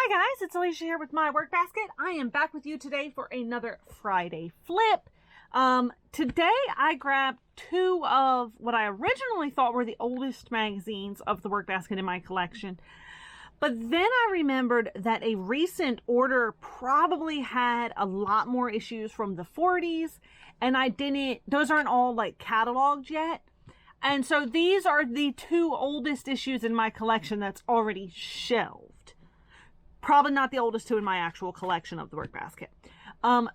Hi guys, it's Alicia here with my Workbasket. I am back with you today for another Friday flip. Today I grabbed two of what I originally thought were the oldest magazines of the Workbasket in my collection. But then I remembered that a recent order probably had a lot more issues from the 40s, and those aren't all like cataloged yet. And so these are the two oldest issues in my collection that's already shelved. Probably not the oldest two in my actual collection of the Workbasket.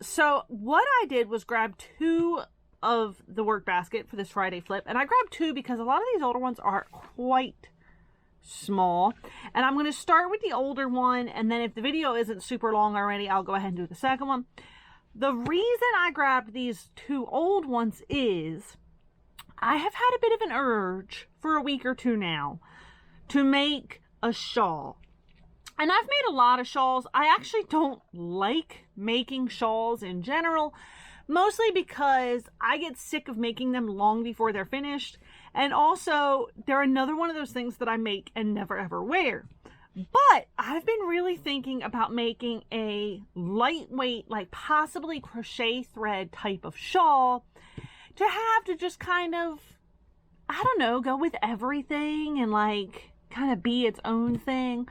So what I did was grab two of the Workbasket for this Friday flip. And I grabbed two because a lot of these older ones are quite small. And I'm going to start with the older one. And then if the video isn't super long already, I'll go ahead and do the second one. The reason I grabbed these two old ones is I have had a bit of an urge for a week or two now to make a shawl. And I've made a lot of shawls. I actually don't like making shawls in general, mostly because I get sick of making them long before they're finished. And also, they're another one of those things that I make and never ever wear. But I've been really thinking about making a lightweight, like possibly crochet thread type of shawl to have to just kind of, I don't know, go with everything and like kind of be its own thing.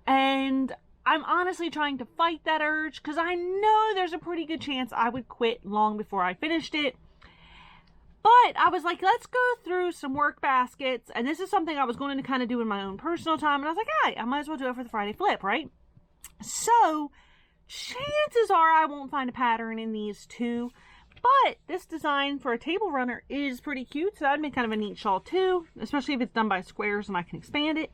And I'm honestly trying to fight that urge because I know there's a pretty good chance I would quit long before I finished it. But I was like, let's go through some work baskets. And this is something I was going to kind of do in my own personal time. And I was like, hey, I might as well do it for the Friday flip, right? So chances are I won't find a pattern in these two. But this design for a table runner is pretty cute. So that'd make kind of a neat shawl too, especially if it's done by squares and I can expand it.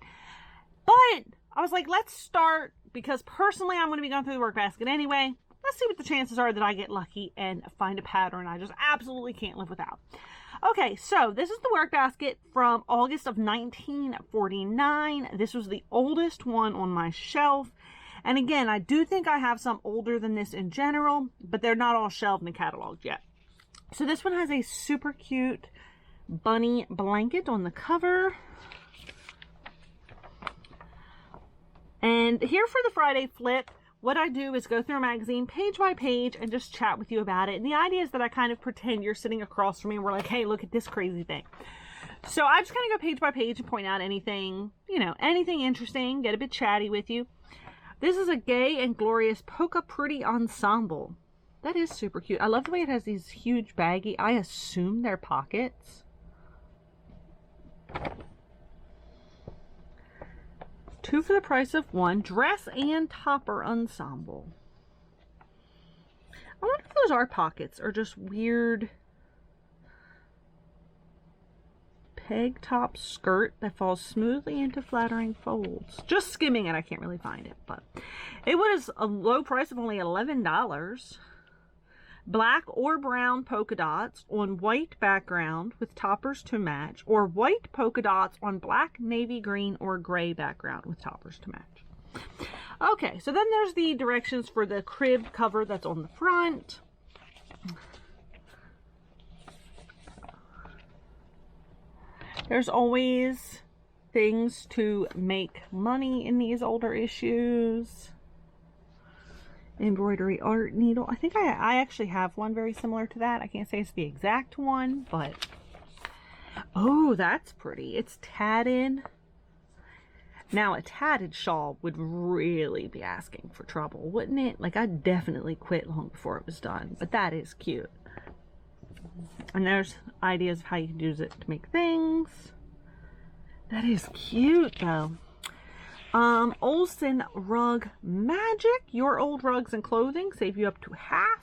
But I was like, let's start, because personally I'm going to be going through the Workbasket anyway. Let's see what the chances are that I get lucky and find a pattern I just absolutely can't live without. Okay, so this is the Workbasket from August of 1949. This was the oldest one on my shelf. And again, I do think I have some older than this in general, but they're not all shelved and cataloged yet. So this one has a super cute bunny blanket on the cover. And here for the Friday flip, what I do is go through a magazine page by page and just chat with you about it. And the idea is that I kind of pretend you're sitting across from me and we're like, hey, look at this crazy thing. So I just kind of go page by page and point out anything, you know, anything interesting, get a bit chatty with you. This is a Gay and Glorious Polka Pretty Ensemble. That is super cute. I love the way it has these huge baggy, I assume they're pockets. Two for the price of one. Dress and topper ensemble. I wonder if those are pockets or just weird peg top skirt that falls smoothly into flattering folds. Just skimming it, I can't really find it, but it was a low price of only $11. Black or brown polka dots on white background with toppers to match, or white polka dots on black, navy green, or gray background with toppers to match. Okay, so then there's the directions for the crib cover that's on the front. There's always things to make money in these older issues. Embroidery art needle. I think I actually have one very similar to that. I can't say it's the exact one, but oh, that's pretty. It's tatted. Now a tatted shawl would really be asking for trouble, wouldn't it? Like, I'd definitely quit long before it was done, but that is cute. And there's ideas of how you can use it to make things. That is cute though. Olsen Rug Magic. Your old rugs and clothing save you up to half.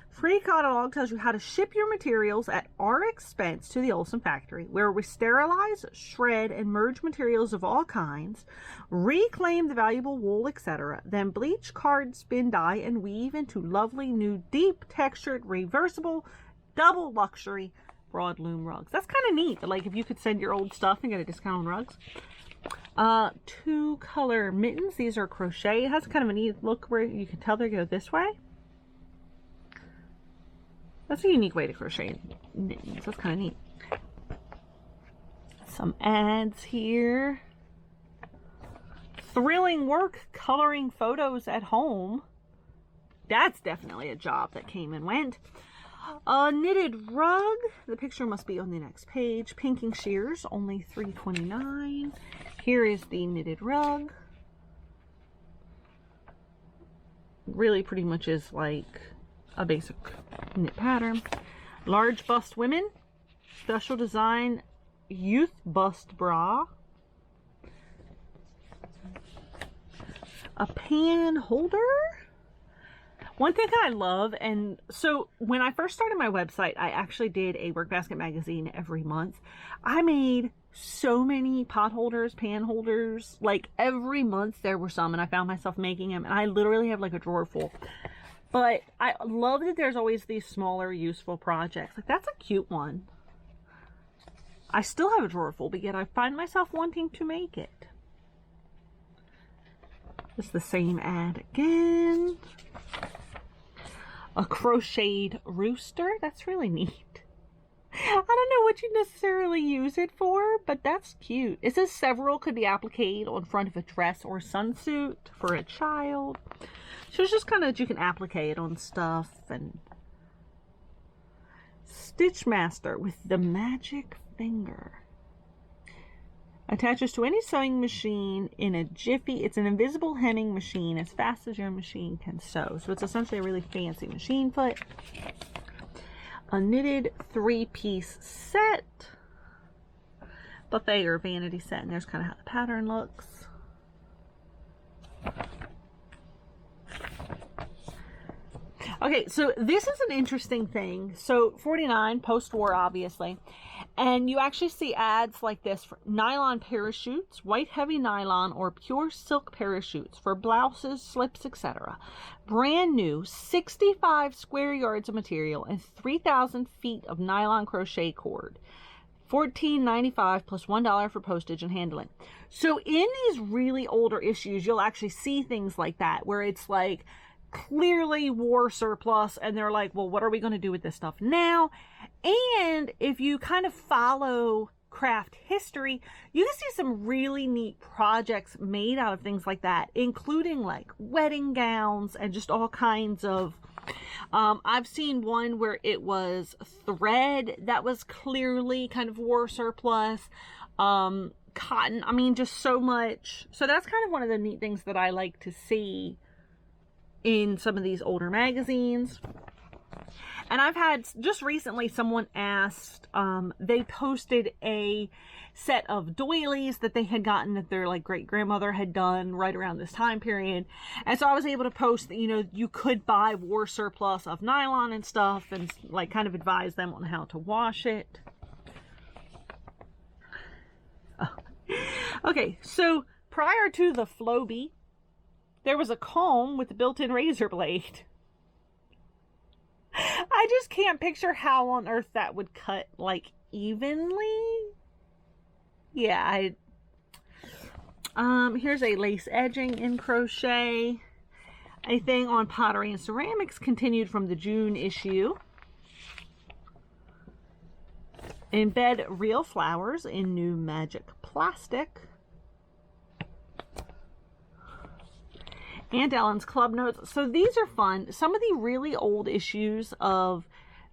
Free catalog tells you how to ship your materials at our expense to the Olsen factory, where we sterilize, shred, and merge materials of all kinds, reclaim the valuable wool, etc., then bleach, card, spin, dye, and weave into lovely new deep textured, reversible, double luxury broadloom rugs. That's kind of neat. Like, if you could send your old stuff and get a discount on rugs. Two color mittens. These are crochet. It has kind of a neat look where you can tell they go this way. That's a unique way to crochet mittens. That's kind of neat. Some ads here. Thrilling work coloring photos at home. That's definitely a job that came and went. A knitted rug. The picture must be on the next page. Pinking shears, only $3.29. Here is the knitted rug. Really pretty much is like a basic knit pattern. Large bust women. Special design youth bust bra. A pan holder. One thing I love, and so when I first started my website, I actually did a Workbasket magazine every month. I made so many pot holders, pan holders, like every month there were some, and I found myself making them, and I literally have like a drawer full. But I love that there's always these smaller, useful projects. Like, that's a cute one. I still have a drawer full, but yet I find myself wanting to make it. It's the same ad again. A crocheted rooster. That's really neat. I don't know what you necessarily use it for, but that's cute. It says several could be appliqued on front of a dress or sunsuit for a child. So it's just kind of that you can applique it on stuff. And Stitch Master with the magic finger. Attaches to any sewing machine in a jiffy. It's an invisible hemming machine as fast as your machine can sew. So it's essentially a really fancy machine foot. A knitted 3-piece set. Buffet or vanity set. And there's kind of how the pattern looks. Okay, so this is an interesting thing. So $49, post-war, obviously. And you actually see ads like this for nylon parachutes, white heavy nylon or pure silk parachutes for blouses, slips, etc. Brand new, 65 square yards of material and 3,000 feet of nylon crochet cord. $14.95 plus $1 for postage and handling. So in these really older issues, you'll actually see things like that where it's like clearly war surplus, and they're like, well, what are we going to do with this stuff now? And if you kind of follow craft history, you can see some really neat projects made out of things like that, including like wedding gowns and just all kinds of I've seen one where it was thread that was clearly kind of war surplus, cotton. I mean, just so much. So that's kind of one of the neat things that I like to see in some of these older magazines. And I've had, just recently, someone asked, they posted a set of doilies that they had gotten that their like great grandmother had done right around this time period. And so I was able to post that, you know, you could buy war surplus of nylon and stuff, and like kind of advise them on how to wash it. Oh. Okay, so prior to the Flowbee, there was a comb with a built-in razor blade. I just can't picture how on earth that would cut, like, evenly. Yeah, here's a lace edging in crochet. A thing on pottery and ceramics continued from the June issue. Embed real flowers in new magic plastic. Aunt Ellen's Club Notes. So these are fun. Some of the really old issues of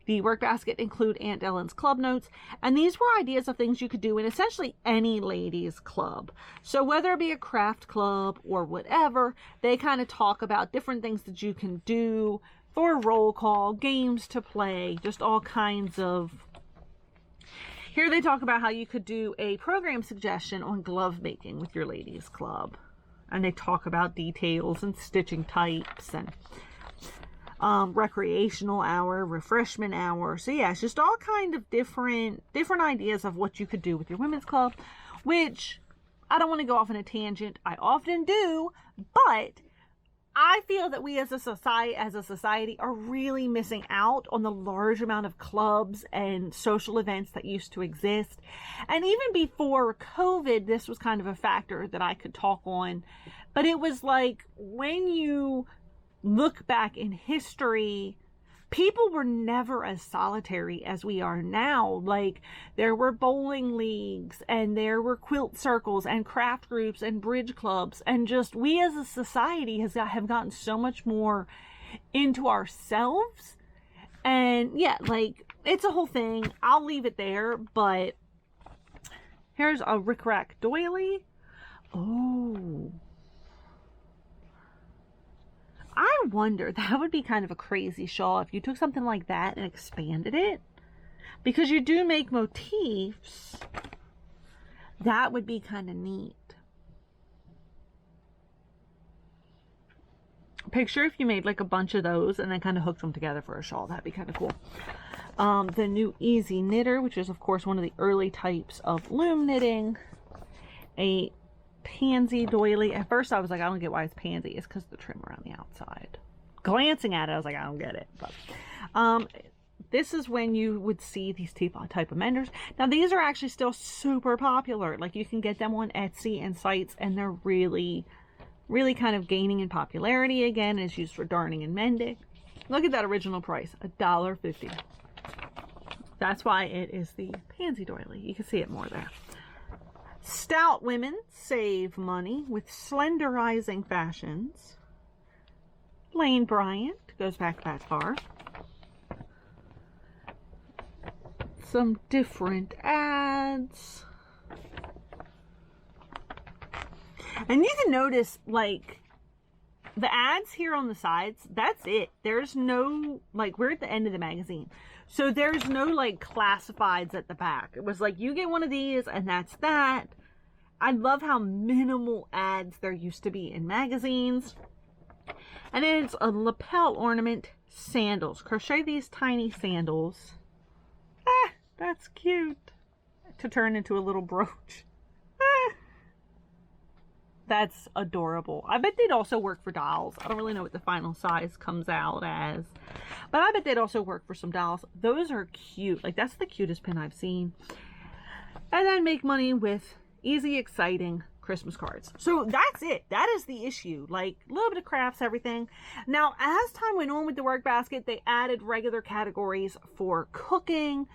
the Workbasket include Aunt Ellen's Club Notes, and these were ideas of things you could do in essentially any ladies' club. So whether it be a craft club or whatever, they kind of talk about different things that you can do for roll call, games to play, just all kinds of... Here they talk about how you could do a program suggestion on glove making with your ladies' club. And they talk about details and stitching types and recreational hour, refreshment hour. So yeah, it's just all kind of different ideas of what you could do with your women's club, which I don't want to go off on a tangent. I often do, but I feel that we as a society are really missing out on the large amount of clubs and social events that used to exist. And even before COVID, this was kind of a factor that I could talk on. But it was like, when you look back in history, people were never as solitary as we are now. Like, there were bowling leagues, and there were quilt circles, and craft groups, and bridge clubs, and just we as a society have gotten so much more into ourselves. And yeah, like, it's a whole thing. I'll leave it there, but here's a rickrack doily. Oh, I wonder, that would be kind of a crazy shawl if you took something like that and expanded it. Because you do make motifs. That would be kind of neat. Picture if you made like a bunch of those and then kind of hooked them together for a shawl. That'd be kind of cool. The new Easy Knitter, which is of course one of the early types of loom knitting. A pansy doily. At first I was like, I don't get why it's pansy. It's because of the trim around the outside. Glancing at it, I was like, I don't get it. But this is when you would see these type of menders. Now these are actually still super popular. Like, you can get them on Etsy and sites, and they're really kind of gaining in popularity again. It's used for darning and mending. Look at that original price, $1.50. That's why it is the pansy doily. You can see it more there. Stout women save money with slenderizing fashions. Lane Bryant goes back that far. Some different ads. And you can notice, like, the ads here on the sides, that's it. There's no, like, we're at the end of the magazine. So there's no, like, classifieds at the back. It was like, you get one of these and that's that. I love how minimal ads there used to be in magazines. And then it's a lapel ornament, sandals. Crochet these tiny sandals. Ah, that's cute. To turn into a little brooch. Ah. That's adorable. I bet they'd also work for dolls. I don't really know what the final size comes out as, but I bet they'd also work for some dolls. Those are cute. Like, that's the cutest pin I've seen. And then make money with easy, exciting Christmas cards. So that's it. That is the issue. Like, a little bit of crafts, everything. Now, as time went on with the Workbasket, they added regular categories for cooking,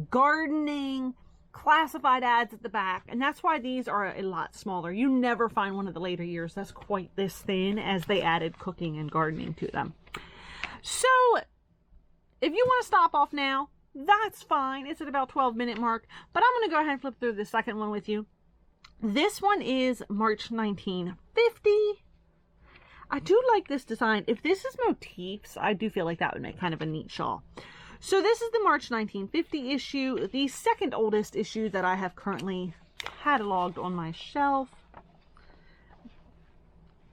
gardening, classified ads at the back, and that's why these are a lot smaller. You never find one of the later years that's quite this thin, as they added cooking and gardening to them. So if you want to stop off now, that's fine. It's at about 12-minute mark, but I'm going to go ahead and flip through the second one with you. This one is March 1950. I do like this design. If this is motifs, I do feel like that would make kind of a neat shawl. So this is the March 1950 issue, the second oldest issue that I have currently cataloged on my shelf.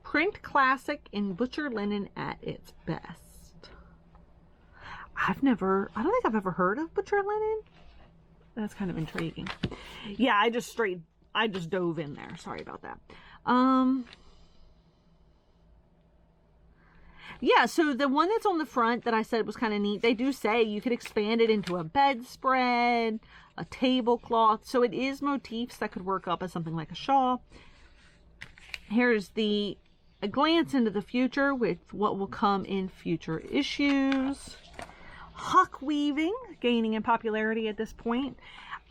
Print classic in butcher linen at its best. I don't think I've ever heard of butcher linen. That's kind of intriguing. Yeah, I just dove in there. Sorry about that. Yeah, so the one that's on the front that I said was kind of neat, they do say you could expand it into a bedspread, a tablecloth. So it is motifs that could work up as something like a shawl. Here's a glance into the future with what will come in future issues. Huck weaving, gaining in popularity at this point.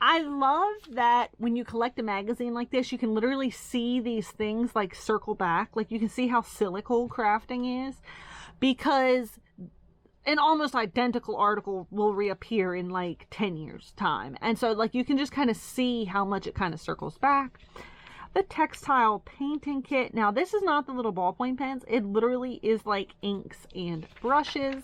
I love that when you collect a magazine like this, you can literally see these things like circle back. Like, you can see how silico crafting is, because an almost identical article will reappear in like 10 years time. And so, like, you can just kind of see how much it kind of circles back. The Textile Painting Kit. Now, this is not the little ballpoint pens. It literally is like inks and brushes.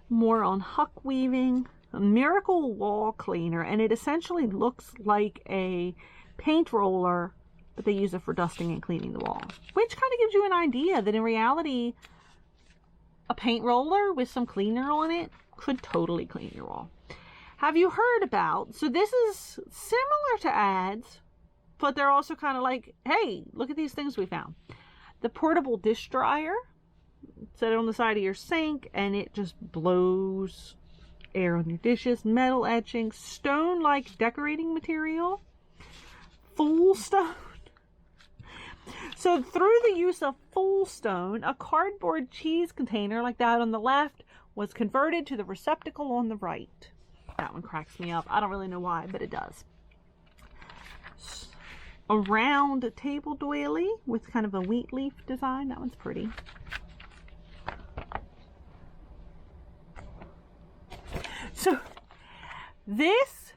More on huck weaving. A miracle wall cleaner, and it essentially looks like a paint roller, but they use it for dusting and cleaning the walls, which kind of gives you an idea that in reality a paint roller with some cleaner on it could totally clean your wall. Have you heard about, so this is similar to ads, but they're also kind of like, hey, look at these things we found. The portable dish dryer. Set it on the side of your sink and it just blows air on your dishes. Metal etching, stone-like decorating material, full stone. So through the use of full stone, a cardboard cheese container like that on the left was converted to the receptacle on the right. That one cracks me up. I don't really know why, but it does. A round table doily with kind of a wheat leaf design. That one's pretty. So this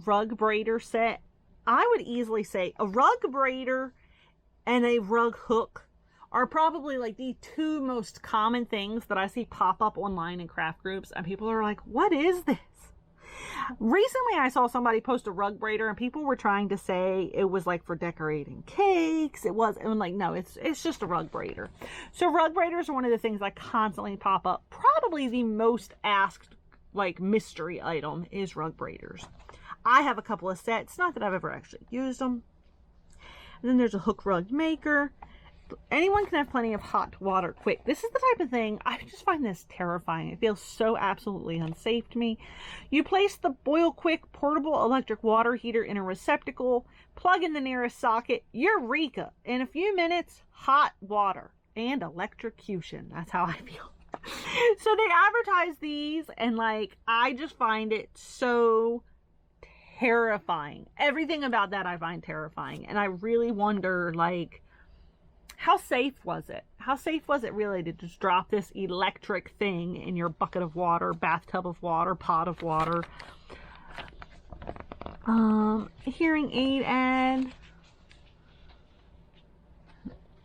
rug braider set, I would easily say a rug braider and a rug hook are probably like the two most common things that I see pop up online in craft groups, and people are like, what is this? Recently I saw somebody post a rug braider and people were trying to say it was like for decorating cakes. It was, and like, no, it's just a rug braider. So rug braiders are one of the things that constantly pop up. Probably the most asked like mystery item is rug braiders. I have a couple of sets, not that I've ever actually used them. And then there's a hook rug maker. Anyone can have plenty of hot water quick. This is the type of thing, I just find this terrifying. It feels so absolutely unsafe to me. You place the Boil Quick portable electric water heater in a receptacle, plug in the nearest socket, eureka! In a few minutes, hot water and electrocution. That's how I feel. So they advertise these, and like, I just find it so terrifying. Everything about that I find terrifying, and I really wonder, like, how safe was it? How safe was it really to just drop this electric thing in your bucket of water, bathtub of water, pot of water? Hearing aid ad.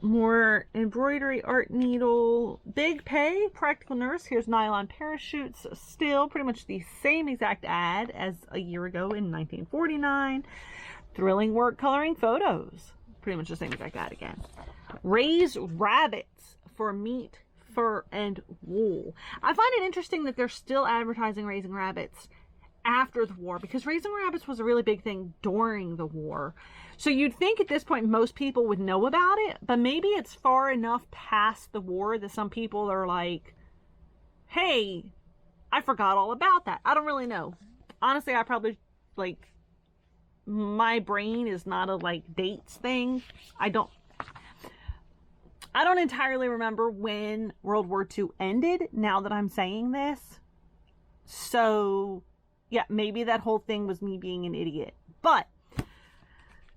More embroidery, art needle, big pay, practical nurse. Here's Nylon Parachutes. Still pretty much the same exact ad as a year ago in 1949. Thrilling work coloring photos. Pretty much the same exact ad again. Raise rabbits for meat, fur, and wool. I find it interesting that they're still advertising raising rabbits after the war, because raising rabbits was a really big thing during the war. So you'd think at this point most people would know about it, but maybe it's far enough past the war that some people are like, hey, I forgot all about that. I don't really know. Honestly, I probably, like, my brain is not a like dates thing. I don't entirely remember when World War II ended, now that I'm saying this. So yeah, maybe that whole thing was me being an idiot, but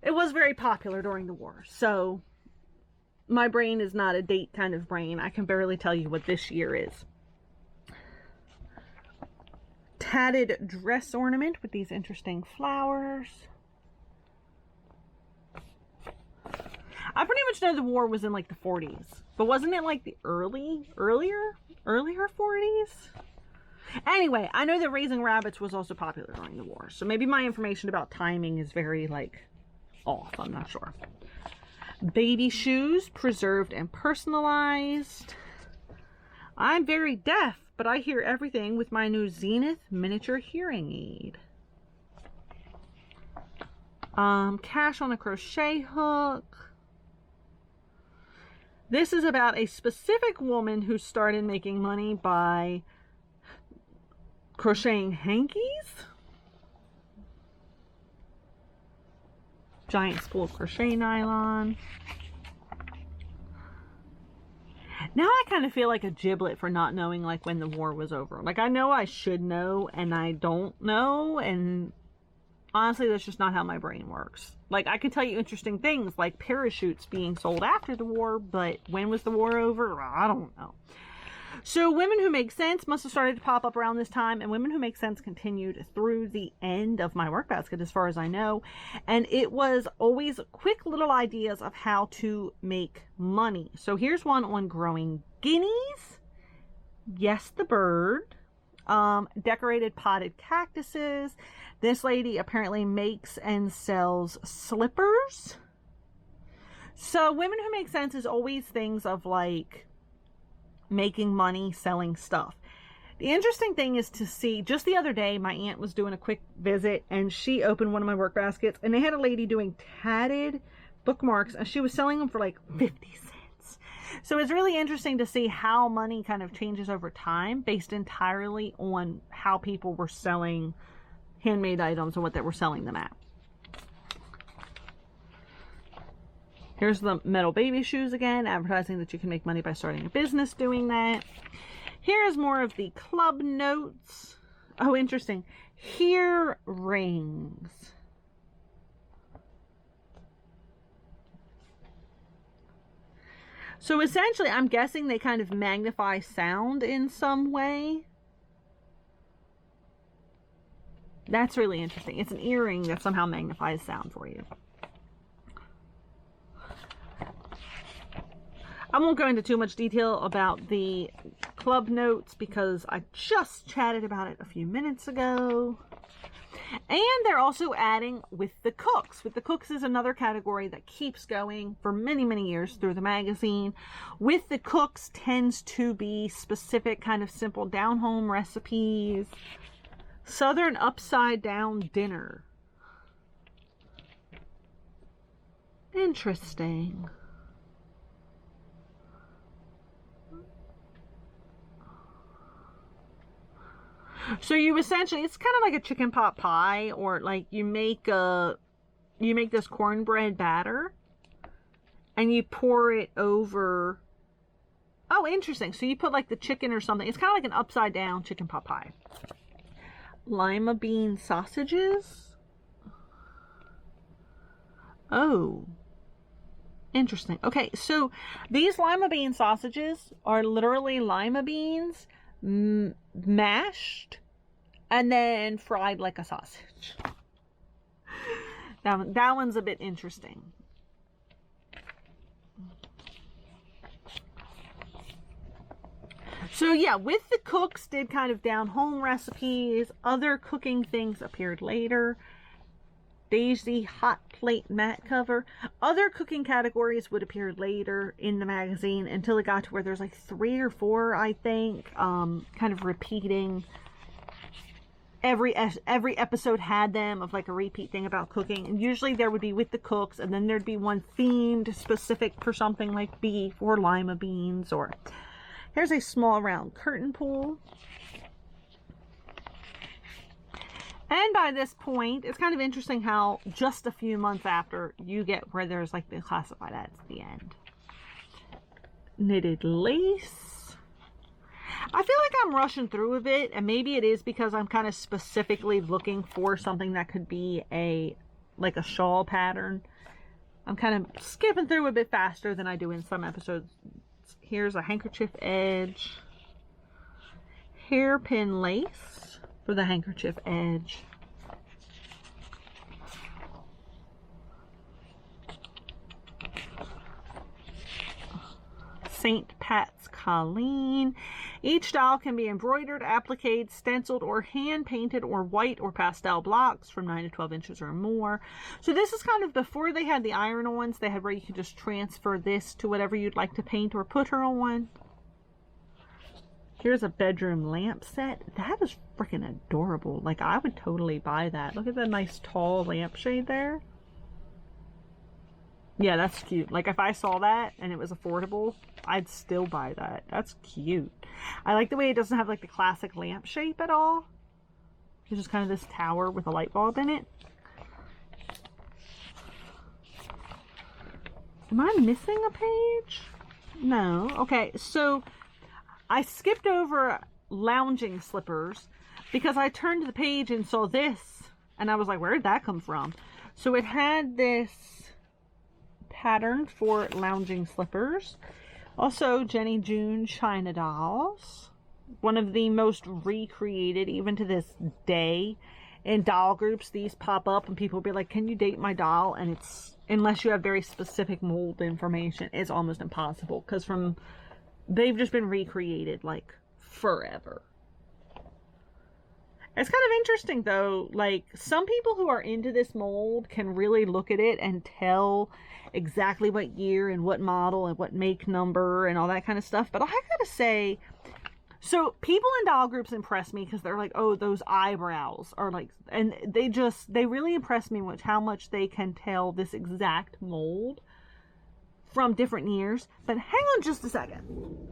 it was very popular during the war. So my brain is not a date kind of brain. I can barely tell you what this year is. Tatted dress ornament with these interesting flowers. I pretty much know the war was in like the 40s, but wasn't it like the earlier 40s? Anyway, I know that raising rabbits was also popular during the war, so maybe my information about timing is very like off. I'm not sure. Baby shoes, preserved and personalized. I'm very deaf, but I hear everything with my new Zenith miniature hearing aid. Cash on a crochet hook. This is about a specific woman who started making money by crocheting hankies. Giant spool of crochet nylon. Now I kind of feel like a giblet for not knowing like when the war was over. Like, I know I should know and I don't know, and honestly that's just not how my brain works. Like, I can tell you interesting things like parachutes being sold after the war, but when was the war over? I don't know. So Women Who Make Sense must have started to pop up around this time, and Women Who Make Sense continued through the end of my Workbasket as far as I know. And it was always quick little ideas of how to make money. So here's one on growing guineas. Yes, the bird. Decorated potted cactuses. This lady apparently makes and sells slippers. So Women Who Make Sense is always things of like making money selling stuff. The interesting thing is to see, just the other day my aunt was doing a quick visit and she opened one of my work baskets and they had a lady doing tatted bookmarks and she was selling them for like 50 cents. So it's really interesting to see how money kind of changes over time based entirely on how people were selling handmade items and what they were selling them at. Here's the metal baby shoes again, advertising that you can make money by starting a business doing that. Here's more of the club notes. Oh, interesting. Hear rings. So essentially, I'm guessing they kind of magnify sound in some way. That's really interesting. It's an earring that somehow magnifies sound for you. I won't go into too much detail about the club notes because I just chatted about it a few minutes ago. And they're also adding with the cooks. With the cooks is another category that keeps going for many, many years through the magazine. With the cooks tends to be specific kind of simple down-home recipes. Southern upside down dinner. Interesting. So you essentially, it's kind of like a chicken pot pie, or like you make this cornbread batter and you pour it over. Oh, interesting. So you put like the chicken or something. It's kind of like an upside down chicken pot pie. Lima bean sausages. Oh, interesting. Okay, so these lima bean sausages are literally lima beans mashed and then fried like a sausage. That one's a bit interesting. So yeah, with the cooks did kind of down home recipes. Other cooking things appeared later. Daisy hot plate mat cover. Other cooking categories would appear later in the magazine until it got to where there's like 3 or 4, I think, kind of repeating. Every episode had them of like a repeat thing about cooking, and usually there would be with the cooks, and then there'd be one themed specific for something like beef or lima beans. Or here's a small round curtain pull. And by this point, it's kind of interesting how just a few months after you get where there's like the classified ads at the end. Knitted lace. I feel like I'm rushing through a bit, and maybe it is because I'm kind of specifically looking for something that could be like a shawl pattern. I'm kind of skipping through a bit faster than I do in some episodes. Here's a handkerchief edge. Hairpin lace for the handkerchief edge. St. Pat's Colleen. Each doll can be embroidered, appliqued, stenciled, or hand painted, or white or pastel blocks from 9 to 12 inches or more. So this is kind of before they had the iron-ons. They had where you could just transfer this to whatever you'd like to paint or put her on. Here's a bedroom lamp set. That is freaking adorable. Like, I would totally buy that. Look at that nice tall lampshade there. Yeah, that's cute. Like, if I saw that and it was affordable, I'd still buy that. That's cute. I like the way it doesn't have like the classic lamp shape at all. It's just kind of this tower with a light bulb in it. Am I missing a page? No. Okay, so I skipped over lounging slippers because I turned the page and saw this, and I was like, where did that come from? So it had this pattern for lounging slippers. Also, Jenny June China dolls. One of the most recreated, even to this day, in doll groups. These pop up and people will be like, can you date my doll? And it's, unless you have very specific mold information, it's almost impossible, because they've just been recreated like forever. It's kind of interesting though, like some people who are into this mold can really look at it and tell exactly what year and what model and what make number and all that kind of stuff. But I gotta say, so people in doll groups impress me because they're like, oh, those eyebrows are like, and they really impress me with how much they can tell this exact mold from different years. But hang on just a second.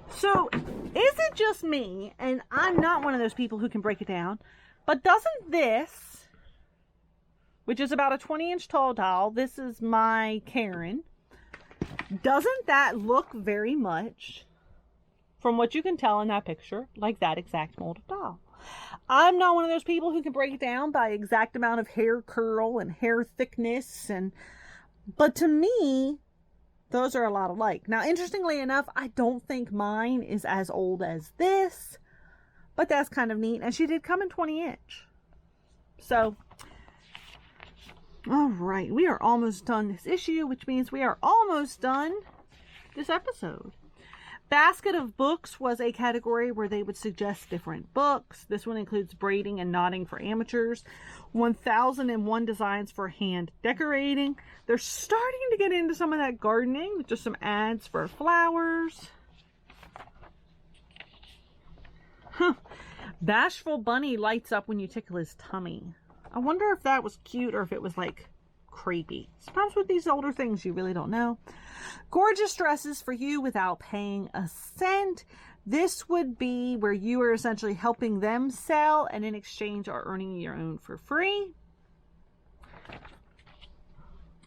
So, is it just me, and I'm not one of those people who can break it down, but doesn't this which is about a 20-inch tall doll. This is my Karen. Doesn't that look very much, from what you can tell in that picture, like that exact mold of doll? I'm not one of those people who can break it down by exact amount of hair curl and hair thickness, but to me, those are a lot alike. Now, interestingly enough, I don't think mine is as old as this, but that's kind of neat. And she did come in 20-inch. So, all right, we are almost done this issue, which means we are almost done this episode. Basket of books was a category where they would suggest different books. This one includes braiding and knotting for amateurs, 1001 designs for hand decorating. They're starting to get into some of that gardening with just some ads for flowers. Bashful bunny lights up when you tickle his tummy. I wonder if that was cute or if it was like creepy. Sometimes with these older things you really don't know. Gorgeous dresses for you without paying a cent. This would be where you are essentially helping them sell and in exchange are earning your own for free.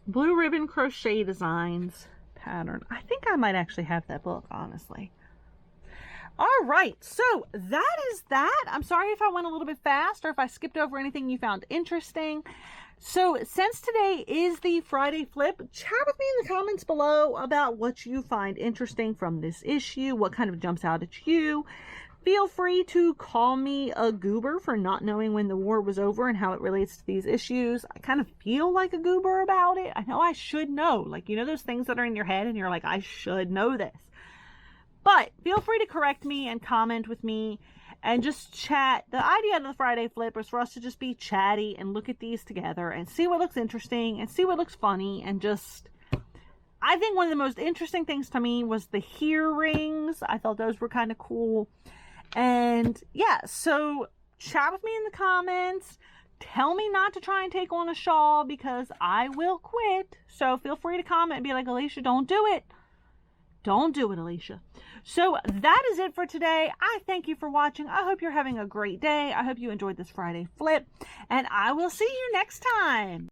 Blue ribbon crochet designs pattern. I think I might actually have that book, honestly. All right, so that is that. I'm sorry if I went a little bit fast or if I skipped over anything you found interesting. So since today is the Friday flip, chat with me in the comments below about what you find interesting from this issue, what kind of jumps out at you. Feel free to call me a goober for not knowing when the war was over and how it relates to these issues. I kind of feel like a goober about it. I know I should know. Like, you know those things that are in your head and you're like, I should know this. But feel free to correct me and comment with me and just chat. The idea of the Friday flip is for us to just be chatty and look at these together and see what looks interesting and see what looks funny. And just, I think one of the most interesting things to me was the ear rings. I thought those were kind of cool. And yeah, so chat with me in the comments. Tell me not to try and take on a shawl because I will quit. So feel free to comment and be like, Alicia, don't do it. Don't do it, Alicia. So that is it for today. I thank you for watching. I hope you're having a great day. I hope you enjoyed this Friday flip. And I will see you next time.